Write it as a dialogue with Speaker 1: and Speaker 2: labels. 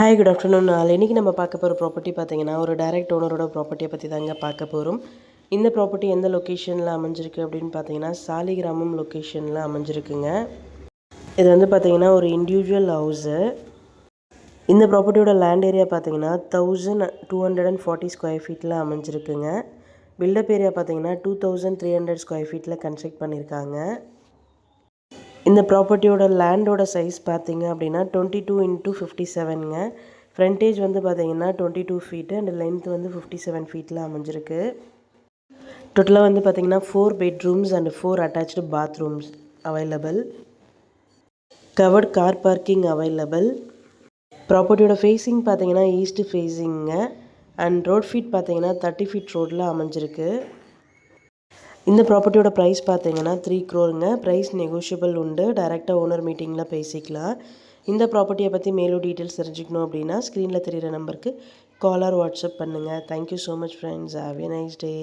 Speaker 1: Hi good afternoon. இன்றைக்கி நம்ம பார்க்க போகிற ப்ராப்பர்ட்டி பார்த்திங்கன்னா ஒரு டைரக்ட் ஓனரோட ப்ராப்பர்ட்டியை பற்றி தாங்க பார்க்க போகிறோம். இந்த ப்ராப்பர்ட்டி எந்த லொக்கேஷனில் அமைஞ்சிருக்கு அப்படின்னு பார்த்தீங்கன்னா சாலிகிராமம் லொக்கேஷனில் அமைஞ்சிருக்குங்க. இது வந்து பார்த்திங்கன்னா ஒரு இண்டிவிஜுவல் ஹவுஸு. இந்த ப்ராப்பர்ட்டியோட லேண்ட் ஏரியா பார்த்திங்கன்னா 1240 ஸ்கொயர் ஃபீட்டில் அமைஞ்சிருக்குங்க. பில்டப் ஏரியா பார்த்திங்கன்னா 2300 ஸ்கொயர் ஃபீட்டில் கன்ஸ்ட்ரக்ட் பண்ணியிருக்காங்க. இந்த ப்ராப்பர்ட்டியோட லேண்டோட சைஸ் பார்த்திங்க அப்படின்னா 22x57ங்க. ஃப்ரண்டேஜ் வந்து பார்த்திங்கன்னா 22 ஃபீட்டு அண்ட் லென்த் வந்து 57 ஃபீட்டில் அமைஞ்சிருக்கு. டோட்டலாக வந்து பார்த்திங்கன்னா 4 bedrooms and 4 attached bathrooms available. Covered car parking available. ப்ராப்பர்ட்டியோட ஃபேஸிங் பார்த்திங்கன்னா ஈஸ்ட் ஃபேஸிங்க அண்ட் ரோட் ஃபீட் பார்த்திங்கன்னா 30 ஃபீட் ரோடில் அமைஞ்சிருக்கு. இந்த ப்ராப்பர்ட்டியோட ப்ரைஸ் பார்த்தீங்கன்னா 3 crore. ப்ரைஸ் நெகோஷியபிள் உண்டு. டைரெக்டாக ஓனர் மீட்டிங்கில் பேசிக்கலாம். இந்த ப்ராப்பர்ட்டியை பற்றி மேலும் டீட்டெயில்ஸ் தெரிஞ்சுக்கணும் அப்படின்னா ஸ்க்ரீனில் தெரிகிற நம்பருக்கு கால் ஆர் வாட்ஸ்அப் பண்ணுங்கள். Thank you so much friends. Have a nice day.